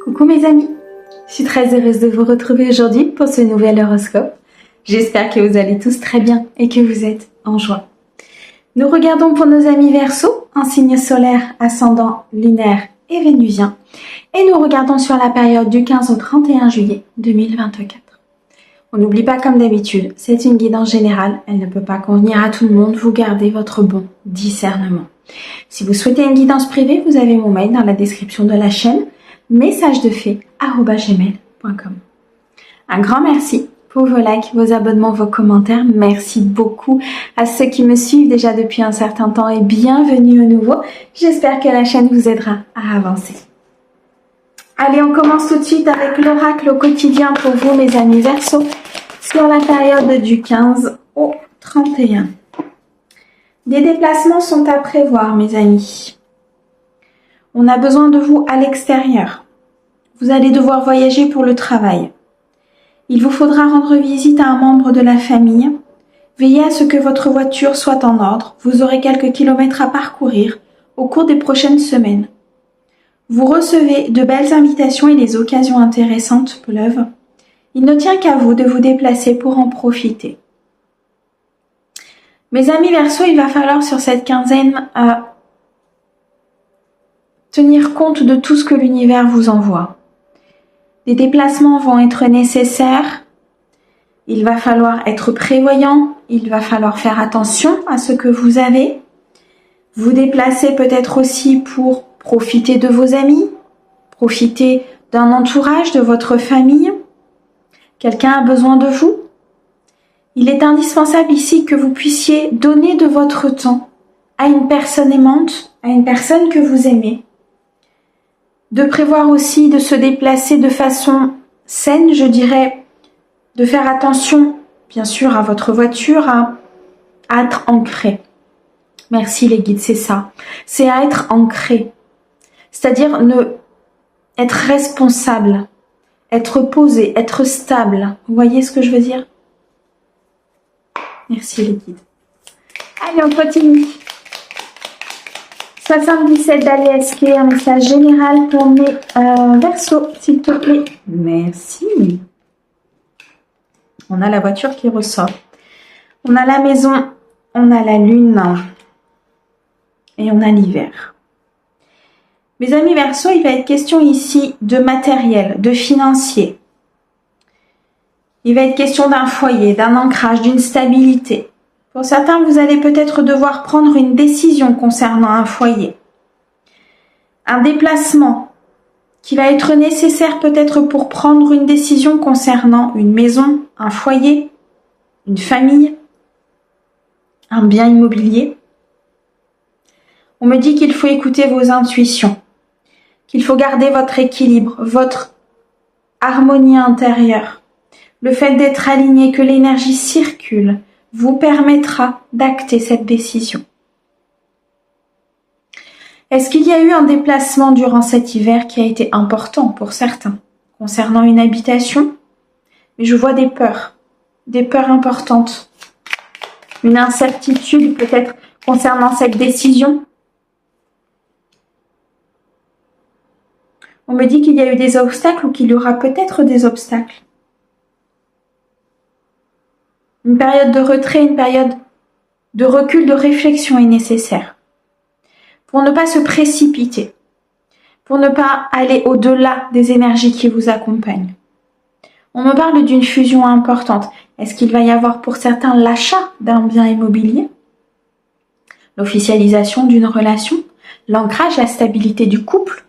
Coucou mes amis, je suis très heureuse de vous retrouver aujourd'hui pour ce nouvel horoscope. J'espère que vous allez tous très bien et que vous êtes en joie. Nous regardons pour nos amis Verseaux, un signe solaire, ascendant, lunaire et vénusien. Et nous regardons sur la période du 15 au 31 juillet 2024. On n'oublie pas comme d'habitude, c'est une guidance générale, elle ne peut pas convenir à tout le monde, vous gardez votre bon discernement. Si vous souhaitez une guidance privée, vous avez mon mail dans la description de la chaîne, messagesdefée@gmail.com. Un grand merci pour vos likes, vos abonnements, vos commentaires. Merci beaucoup à ceux qui me suivent déjà depuis un certain temps et bienvenue au nouveau. J'espère que la chaîne vous aidera à avancer. Allez, on commence tout de suite avec l'oracle au quotidien pour vous, mes amis Verseaux, sur la période du 15 au 31. Des déplacements sont à prévoir, mes amis. On a besoin de vous à l'extérieur. Vous allez devoir voyager pour le travail. Il vous faudra rendre visite à un membre de la famille. Veillez à ce que votre voiture soit en ordre. Vous aurez quelques kilomètres à parcourir au cours des prochaines semaines. Vous recevez de belles invitations et les occasions intéressantes pleuvent. Il ne tient qu'à vous de vous déplacer pour en profiter. Mes amis Verseaux, il va falloir sur cette quinzaine tenir compte de tout ce que l'univers vous envoie. Des déplacements vont être nécessaires. Il va falloir être prévoyant. Il va falloir faire attention à ce que vous avez. Vous déplacer peut-être aussi pour profiter de vos amis, profiter d'un entourage, de votre famille. Quelqu'un a besoin de vous. Il est indispensable ici que vous puissiez donner de votre temps à une personne aimante, à une personne que vous aimez. De prévoir aussi de se déplacer de façon saine, je dirais, de faire attention, bien sûr, à votre voiture, à être ancré. Merci les guides, c'est ça. C'est à être ancré. C'est-à-dire être responsable, être posé, être stable. Vous voyez ce que je veux dire? Merci les guides. Allez, on continue. 77 d'Aliès, qui est un message général pour mes Verseaux, s'il te plaît. Merci. On a la voiture qui ressort. On a la maison, on a la lune et on a l'hiver. Mes amis Verseaux, il va être question ici de matériel, de financier. Il va être question d'un foyer, d'un ancrage, d'une stabilité. Pour certains, vous allez peut-être devoir prendre une décision concernant un foyer. Un déplacement qui va être nécessaire peut-être pour prendre une décision concernant une maison, un foyer, une famille, un bien immobilier. On me dit qu'il faut écouter vos intuitions, qu'il faut garder votre équilibre, votre harmonie intérieure. Le fait d'être aligné, que l'énergie circule, vous permettra d'acter cette décision. Est-ce qu'il y a eu un déplacement durant cet hiver qui a été important pour certains, concernant une habitation? Mais je vois des peurs importantes, une incertitude peut-être concernant cette décision. On me dit qu'il y a eu des obstacles ou qu'il y aura peut-être des obstacles. Une période de retrait, une période de recul, de réflexion est nécessaire. Pour ne pas se précipiter, pour ne pas aller au-delà des énergies qui vous accompagnent. On me parle d'une fusion importante. Est-ce qu'il va y avoir pour certains l'achat d'un bien immobilier? L'officialisation d'une relation? L'ancrage, la stabilité du couple?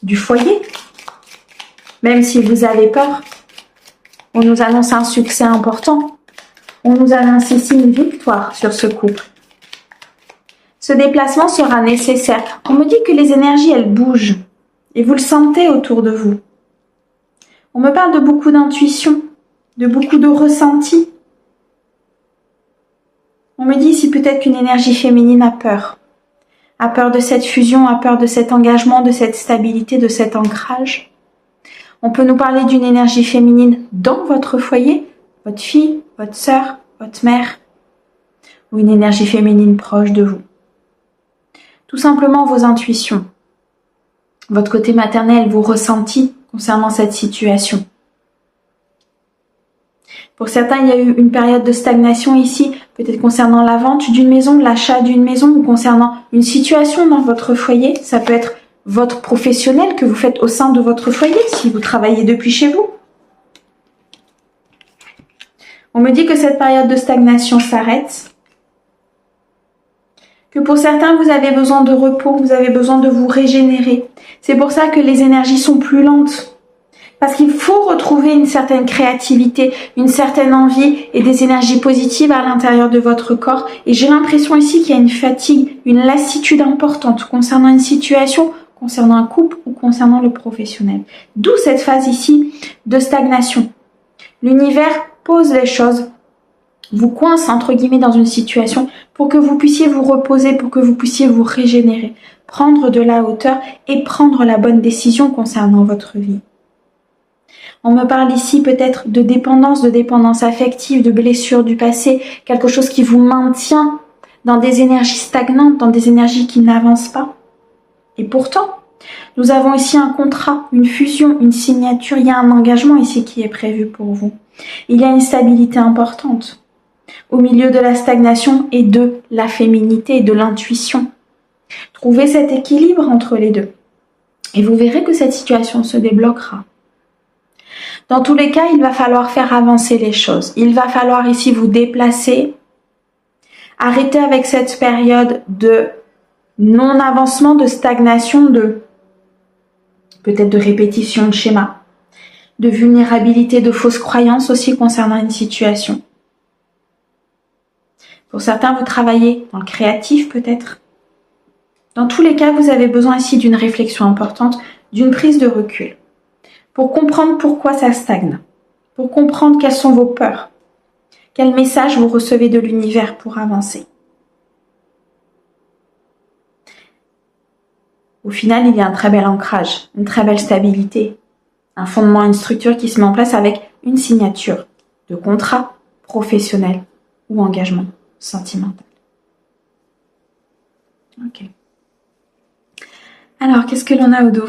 Du foyer? Même si vous avez peur, on nous annonce un succès important. On nous annonce ici une victoire sur ce couple. Ce déplacement sera nécessaire. On me dit que les énergies, elles bougent. Et vous le sentez autour de vous. On me parle de beaucoup d'intuition, de beaucoup de ressenti. On me dit ici peut-être qu'une énergie féminine a peur. A peur de cette fusion, a peur de cet engagement, de cette stabilité, de cet ancrage. On peut nous parler d'une énergie féminine dans votre foyer, votre fille, votre sœur, votre mère, ou une énergie féminine proche de vous. Tout simplement vos intuitions. votre côté maternel, vos ressentis concernant cette situation. Pour certains, il y a eu une période de stagnation ici, peut-être concernant la vente d'une maison, l'achat d'une maison ou concernant une situation dans votre foyer. Ça peut être votre professionnel que vous faites au sein de votre foyer si vous travaillez depuis chez vous. On me dit que cette période de stagnation s'arrête. Que pour certains, vous avez besoin de repos, vous avez besoin de vous régénérer. C'est pour ça que les énergies sont plus lentes. Parce qu'il faut retrouver une certaine créativité, une certaine envie et des énergies positives à l'intérieur de votre corps. Et j'ai l'impression ici qu'il y a une fatigue, une lassitude importante concernant une situation, concernant un couple ou concernant le professionnel. D'où cette phase ici de stagnation. L'univers pose les choses, vous coince entre guillemets dans une situation pour que vous puissiez vous reposer, pour que vous puissiez vous régénérer, prendre de la hauteur et prendre la bonne décision concernant votre vie. On me parle ici peut-être de dépendance affective, de blessures du passé, quelque chose qui vous maintient dans des énergies stagnantes, dans des énergies qui n'avancent pas. Et pourtant, nous avons ici un contrat, une fusion, une signature, il y a un engagement ici qui est prévu pour vous. Il y a une stabilité importante au milieu de la stagnation et de la féminité et de l'intuition. Trouvez cet équilibre entre les deux et vous verrez que cette situation se débloquera. Dans tous les cas, il va falloir faire avancer les choses. Il va falloir ici vous déplacer, arrêter avec cette période de non-avancement, de stagnation, peut-être de répétition de schémas, de vulnérabilité, de fausses croyances aussi concernant une situation. Pour certains, vous travaillez dans le créatif peut-être. Dans tous les cas, vous avez besoin ici d'une réflexion importante, d'une prise de recul, pour comprendre pourquoi ça stagne, pour comprendre quelles sont vos peurs, quel message vous recevez de l'univers pour avancer. Au final, il y a un très bel ancrage, une très belle stabilité, un fondement, une structure qui se met en place avec une signature de contrat professionnel ou engagement sentimental. Ok. Alors, qu'est-ce que l'on a au dos ?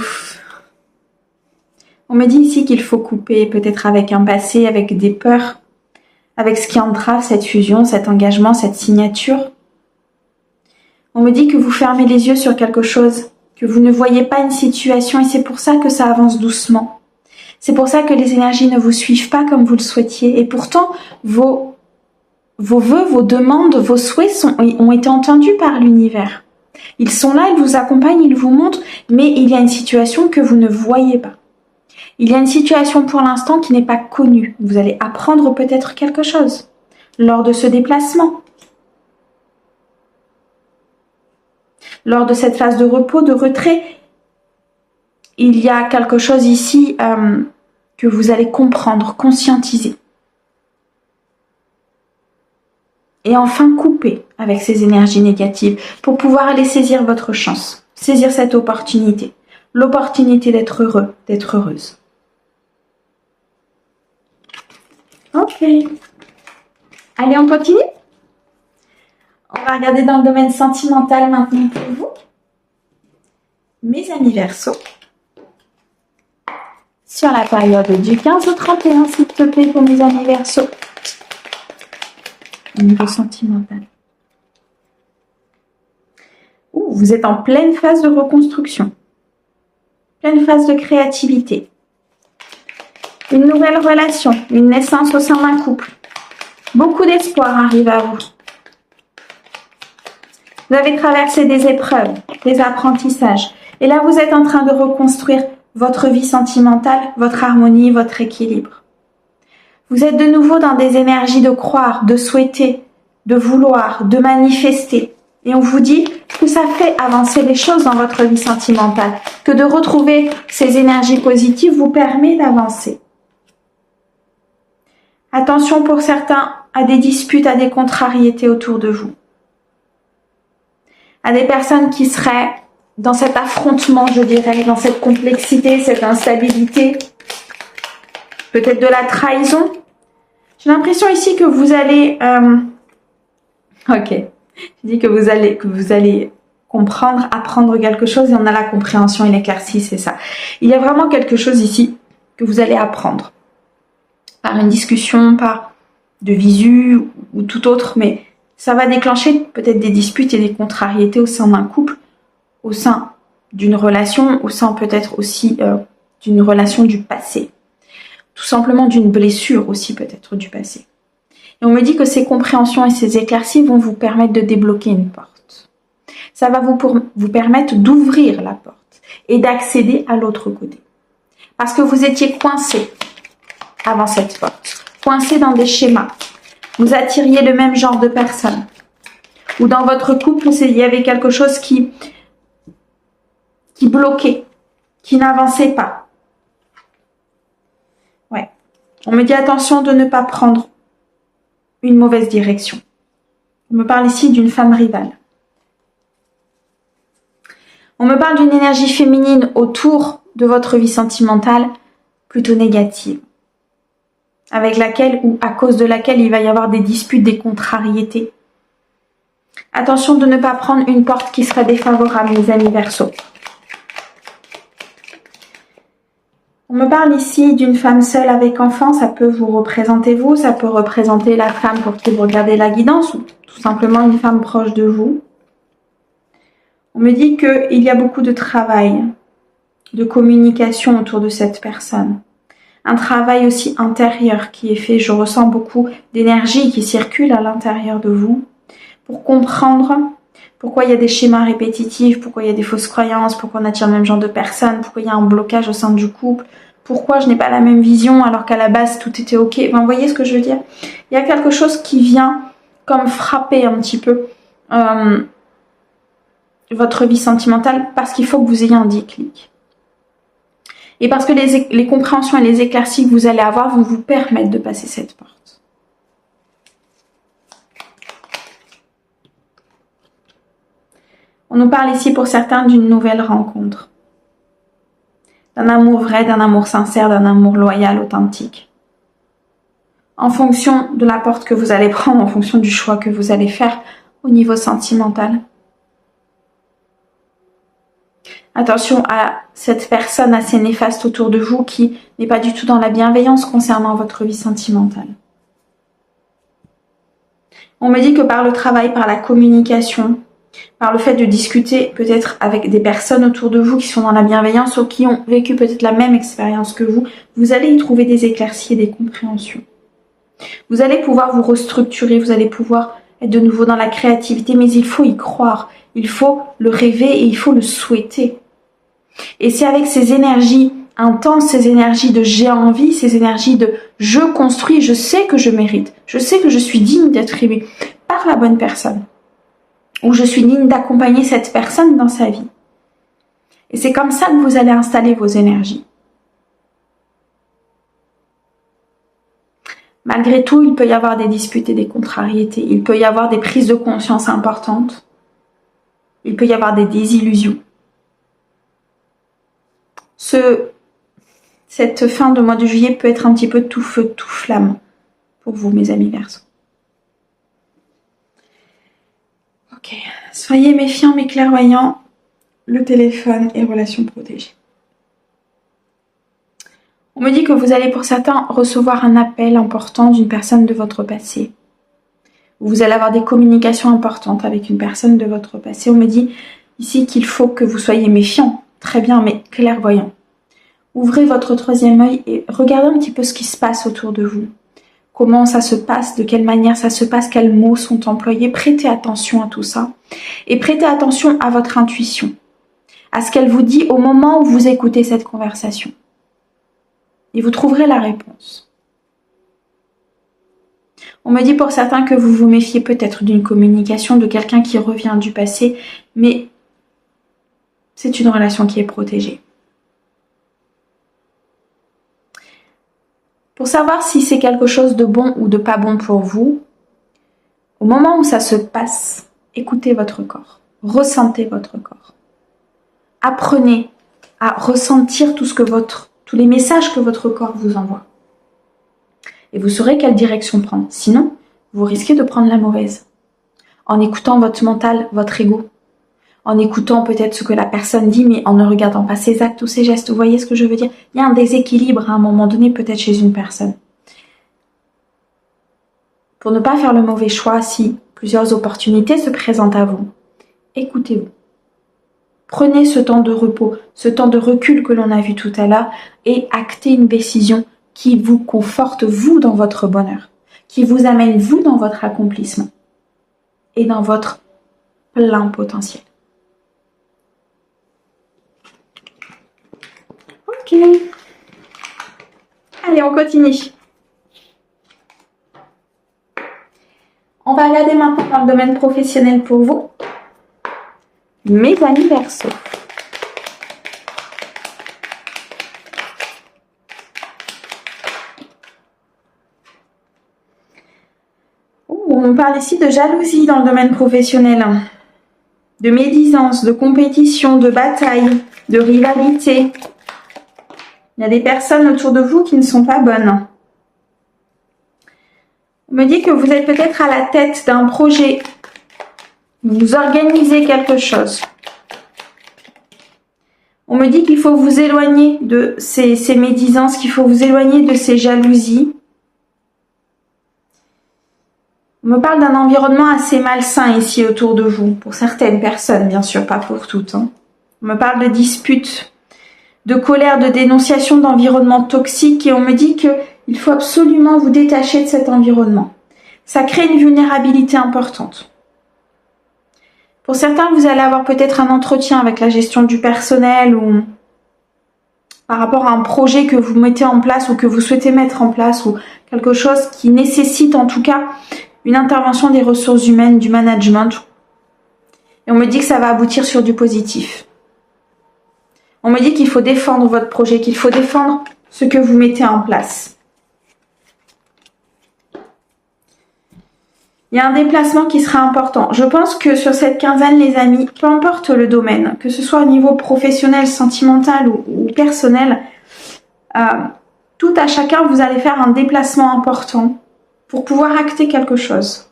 On me dit ici qu'il faut couper peut-être avec un passé, avec des peurs, avec ce qui entrave cette fusion, cet engagement, cette signature. On me dit que vous fermez les yeux sur quelque chose, que vous ne voyez pas une situation et c'est pour ça que ça avance doucement. C'est pour ça que les énergies ne vous suivent pas comme vous le souhaitiez et pourtant vos vœux, vos demandes, vos souhaits ont été entendus par l'univers. Ils sont là, ils vous accompagnent, ils vous montrent, mais il y a une situation que vous ne voyez pas. Il y a une situation pour l'instant qui n'est pas connue. Vous allez apprendre peut-être quelque chose lors de ce déplacement. Lors de cette phase de repos, de retrait, il y a quelque chose ici que vous allez comprendre, conscientiser. Et enfin couper avec ces énergies négatives pour pouvoir aller saisir votre chance, saisir cette opportunité, l'opportunité d'être heureux, d'être heureuse. Ok. Allez, on continue. On va regarder dans le domaine sentimental maintenant pour vous. Mes amis Verseaux. Sur la période du 15 au 31, s'il te plaît, pour mes amis Verseaux. Au niveau sentimental. Vous êtes en pleine phase de reconstruction. Pleine phase de créativité. Une nouvelle relation, une naissance au sein d'un couple. Beaucoup d'espoir arrive à vous. Vous avez traversé des épreuves, des apprentissages. Et là, vous êtes en train de reconstruire votre vie sentimentale, votre harmonie, votre équilibre. Vous êtes de nouveau dans des énergies de croire, de souhaiter, de vouloir, de manifester. Et on vous dit que ça fait avancer les choses dans votre vie sentimentale, que de retrouver ces énergies positives vous permet d'avancer. Attention pour certains à des disputes, à des contrariétés autour de vous. À des personnes qui seraient dans cet affrontement, je dirais, dans cette complexité, cette instabilité, peut-être de la trahison. J'ai l'impression ici que vous allez... Ok, je dis que vous allez comprendre, apprendre quelque chose et on a la compréhension et l'éclaircie, c'est ça. Il y a vraiment quelque chose ici que vous allez apprendre. Par une discussion, par de visu ou tout autre, mais ça va déclencher peut-être des disputes et des contrariétés au sein d'un couple, au sein d'une relation, au sein peut-être aussi d'une relation du passé. Tout simplement d'une blessure aussi peut-être du passé. Et on me dit que ces compréhensions et ces éclaircies vont vous permettre de débloquer une porte. Ça va vous permettre d'ouvrir la porte et d'accéder à l'autre côté. Parce que vous étiez coincé avant cette porte, coincé dans des schémas. Vous attiriez le même genre de personnes. Ou dans votre couple, il y avait quelque chose qui bloquait, qui n'avançait pas. Ouais. On me dit attention de ne pas prendre une mauvaise direction. On me parle ici d'une femme rivale. On me parle d'une énergie féminine autour de votre vie sentimentale plutôt négative, avec laquelle ou à cause de laquelle il va y avoir des disputes, des contrariétés. Attention de ne pas prendre une porte qui serait défavorable, mes amis Verseaux. On me parle ici d'une femme seule avec enfant, ça peut vous représenter vous, ça peut représenter la femme pour qui vous regardez la guidance ou tout simplement une femme proche de vous. On me dit qu'il y a beaucoup de travail, de communication autour de cette personne. Un travail aussi intérieur qui est fait. Je ressens beaucoup d'énergie qui circule à l'intérieur de vous pour comprendre pourquoi il y a des schémas répétitifs, pourquoi il y a des fausses croyances, pourquoi on attire le même genre de personnes, pourquoi il y a un blocage au sein du couple, pourquoi je n'ai pas la même vision alors qu'à la base tout était ok. Enfin, vous voyez ce que je veux dire? Il y a quelque chose qui vient comme frapper un petit peu votre vie sentimentale parce qu'il faut que vous ayez un déclic. Et parce que les compréhensions et les éclaircies que vous allez avoir vont vous permettre de passer cette porte. On nous parle ici pour certains d'une nouvelle rencontre. D'un amour vrai, d'un amour sincère, d'un amour loyal, authentique. En fonction de la porte que vous allez prendre, en fonction du choix que vous allez faire au niveau sentimental. Attention à cette personne assez néfaste autour de vous qui n'est pas du tout dans la bienveillance concernant votre vie sentimentale. On me dit que par le travail, par la communication, par le fait de discuter peut-être avec des personnes autour de vous qui sont dans la bienveillance ou qui ont vécu peut-être la même expérience que vous, vous allez y trouver des éclaircies et des compréhensions. Vous allez pouvoir vous restructurer, vous allez pouvoir être de nouveau dans la créativité, mais il faut y croire, il faut le rêver et il faut le souhaiter. Et c'est avec ces énergies intenses, ces énergies de j'ai envie, ces énergies de je construis, je sais que je mérite, je sais que je suis digne d'être aimée par la bonne personne. Ou je suis digne d'accompagner cette personne dans sa vie. Et c'est comme ça que vous allez installer vos énergies. Malgré tout, il peut y avoir des disputes et des contrariétés. Il peut y avoir des prises de conscience importantes. Il peut y avoir des désillusions. Cette fin de mois de juillet peut être un petit peu tout feu, tout flamme pour vous, mes amis Verseaux. Ok, soyez méfiants, mes clairvoyants, le téléphone et relations protégées. On me dit que vous allez pour certains recevoir un appel important d'une personne de votre passé. Vous allez avoir des communications importantes avec une personne de votre passé. On me dit ici qu'il faut que vous soyez méfiants, très bien, mais clairvoyants. Ouvrez votre troisième œil et regardez un petit peu ce qui se passe autour de vous. Comment ça se passe, de quelle manière ça se passe, quels mots sont employés. Prêtez attention à tout ça. Et prêtez attention à votre intuition, à ce qu'elle vous dit au moment où vous écoutez cette conversation. Et vous trouverez la réponse. On me dit pour certains que vous vous méfiez peut-être d'une communication de quelqu'un qui revient du passé, mais c'est une relation qui est protégée. Pour savoir si c'est quelque chose de bon ou de pas bon pour vous, au moment où ça se passe, écoutez votre corps, ressentez votre corps. Apprenez à ressentir tous les messages que votre corps vous envoie. Et vous saurez quelle direction prendre. Sinon, vous risquez de prendre la mauvaise. En écoutant votre mental, votre ego. en écoutant peut-être ce que la personne dit, mais en ne regardant pas ses actes ou ses gestes. Vous voyez ce que je veux dire? Il y a un déséquilibre à un moment donné, peut-être chez une personne. Pour ne pas faire le mauvais choix, si plusieurs opportunités se présentent à vous, écoutez-vous. Prenez ce temps de repos, ce temps de recul que l'on a vu tout à l'heure et actez une décision qui vous conforte, vous, dans votre bonheur, qui vous amène, vous, dans votre accomplissement et dans votre plein potentiel. Ok. Allez, on continue. On va regarder maintenant dans le domaine professionnel pour vous. Mes amis Verseau. On parle ici de jalousie dans le domaine professionnel, de médisance, de compétition, de bataille, de rivalité. Il y a des personnes autour de vous qui ne sont pas bonnes. On me dit que vous êtes peut-être à la tête d'un projet. Vous organisez quelque chose. On me dit qu'il faut vous éloigner de ces médisances, qu'il faut vous éloigner de ces jalousies. On me parle d'un environnement assez malsain ici autour de vous, pour certaines personnes, bien sûr, pas pour toutes. On me parle de disputes, de colère, de dénonciation d'environnement toxique et on me dit qu'il faut absolument vous détacher de cet environnement. Ça crée une vulnérabilité importante. Pour certains, vous allez avoir peut-être un entretien avec la gestion du personnel ou par rapport à un projet que vous mettez en place ou que vous souhaitez mettre en place ou quelque chose qui nécessite en tout cas une intervention des ressources humaines, du management. Et on me dit que ça va aboutir sur du positif. On me dit qu'il faut défendre votre projet, qu'il faut défendre ce que vous mettez en place. Il y a un déplacement qui sera important. Je pense que sur cette quinzaine, les amis, peu importe le domaine, que ce soit au niveau professionnel, sentimental ou personnel, tout à chacun, vous allez faire un déplacement important pour pouvoir acter quelque chose.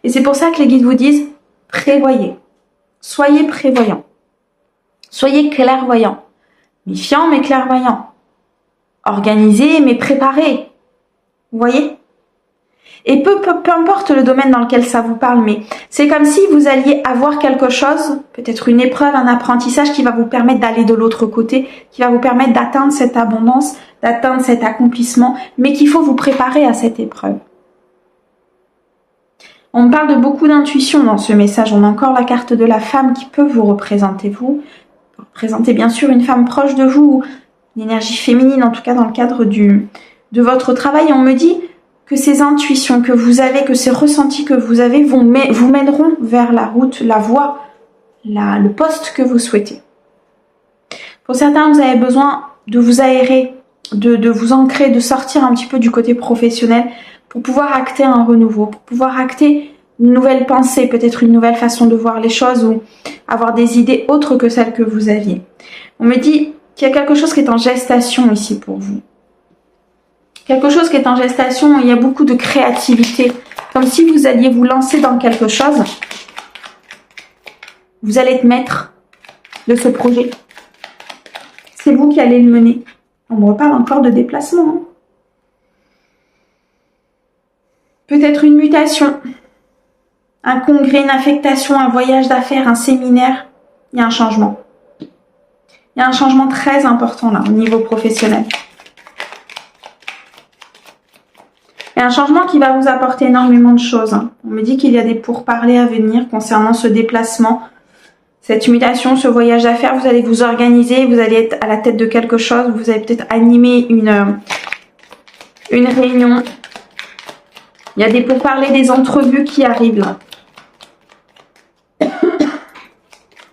Et c'est pour ça que les guides vous disent, prévoyez. Soyez prévoyants. Soyez clairvoyants. Méfiants mais clairvoyants. Organisés mais préparés. Vous voyez? Et peu importe le domaine dans lequel ça vous parle, mais c'est comme si vous alliez avoir quelque chose, peut-être une épreuve, un apprentissage qui va vous permettre d'aller de l'autre côté, qui va vous permettre d'atteindre cette abondance, d'atteindre cet accomplissement, mais qu'il faut vous préparer à cette épreuve. On me parle de beaucoup d'intuition dans ce message. On a encore la carte de la femme qui peut vous représenter, vous représentez bien sûr une femme proche de vous, une énergie féminine, en tout cas dans le cadre de votre travail. Et on me dit que ces intuitions que vous avez, que ces ressentis que vous avez vous mèneront vers la route, la voie, le poste que vous souhaitez. Pour certains, vous avez besoin de vous aérer, de vous ancrer, de sortir un petit peu du côté professionnel pour pouvoir acter un renouveau, pour pouvoir acter une nouvelle pensée, peut-être une nouvelle façon de voir les choses ou avoir des idées autres que celles que vous aviez. On me dit qu'il y a quelque chose qui est en gestation ici pour vous. Quelque chose qui est en gestation, il y a beaucoup de créativité. Comme si vous alliez vous lancer dans quelque chose. Vous allez être maître de ce projet. C'est vous qui allez le mener. On me reparle encore de déplacement. Hein. Peut-être une mutation. Un congrès, une affectation, un voyage d'affaires, un séminaire. Il y a un changement. Il y a un changement très important là, au niveau professionnel. Et un changement qui va vous apporter énormément de choses. On me dit qu'il y a des pourparlers à venir concernant ce déplacement, cette mutation, ce voyage d'affaires. Vous allez vous organiser, vous allez être à la tête de quelque chose, vous allez peut-être animer une réunion. Il y a des pourparlers, des entrevues qui arrivent là.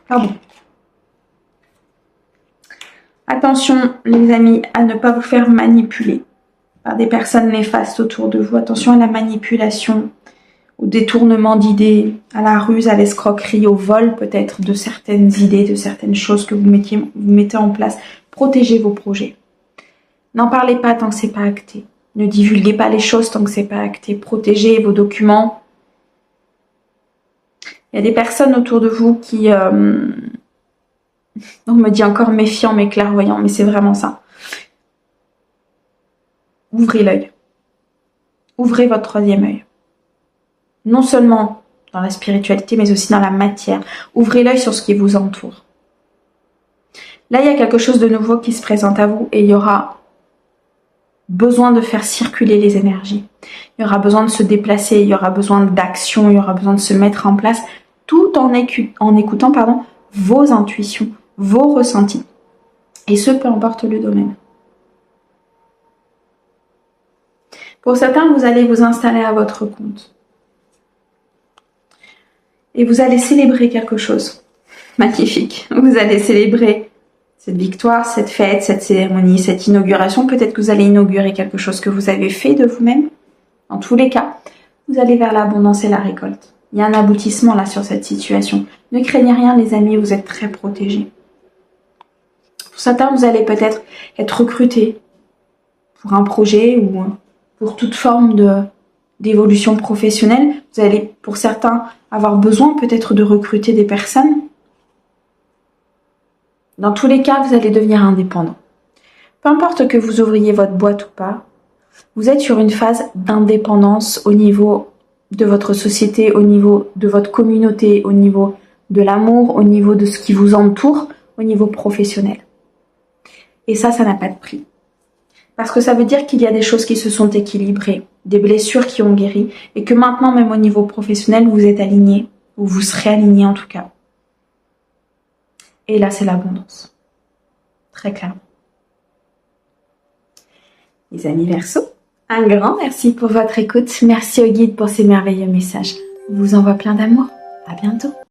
Pardon. Attention les amis à ne pas vous faire manipuler par des personnes néfastes autour de vous. Attention à la manipulation, au détournement d'idées, à la ruse, à l'escroquerie, au vol peut-être de certaines idées, de certaines choses que vous mettez en place. Protégez vos projets. N'en parlez pas tant que c'est pas acté. Ne divulguez pas les choses tant que c'est pas acté. Protégez vos documents. Il y a des personnes autour de vous qui... on me dit encore méfiant mais clairvoyant, mais c'est vraiment ça. Ouvrez l'œil. Ouvrez votre troisième œil. Non seulement dans la spiritualité, mais aussi dans la matière. Ouvrez l'œil sur ce qui vous entoure. Là, il y a quelque chose de nouveau qui se présente à vous et il y aura besoin de faire circuler les énergies. Il y aura besoin de se déplacer, il y aura besoin d'action, il y aura besoin de se mettre en place tout en écoutant vos intuitions, vos ressentis. Et ce, peu importe le domaine. Pour certains, vous allez vous installer à votre compte. Et vous allez célébrer quelque chose. Magnifique. Vous allez célébrer cette victoire, cette fête, cette cérémonie, cette inauguration. Peut-être que vous allez inaugurer quelque chose que vous avez fait de vous-même. Dans tous les cas, vous allez vers l'abondance et la récolte. Il y a un aboutissement là sur cette situation. Ne craignez rien les amis, vous êtes très protégés. Pour certains, vous allez peut-être être recrutés pour un projet ou pour toute forme d'évolution professionnelle. Vous allez, pour certains, avoir besoin peut-être de recruter des personnes. Dans tous les cas, vous allez devenir indépendant. Peu importe que vous ouvriez votre boîte ou pas, vous êtes sur une phase d'indépendance au niveau de votre société, au niveau de votre communauté, au niveau de l'amour, au niveau de ce qui vous entoure, au niveau professionnel. Et ça n'a pas de prix. Parce que ça veut dire qu'il y a des choses qui se sont équilibrées, des blessures qui ont guéri, et que maintenant, même au niveau professionnel, vous êtes aligné, ou vous serez aligné en tout cas. Et là, c'est l'abondance. Très clairement. Les amis Verseaux, un grand merci pour votre écoute. Merci au guide pour ces merveilleux messages. Je vous envoie plein d'amour. À bientôt.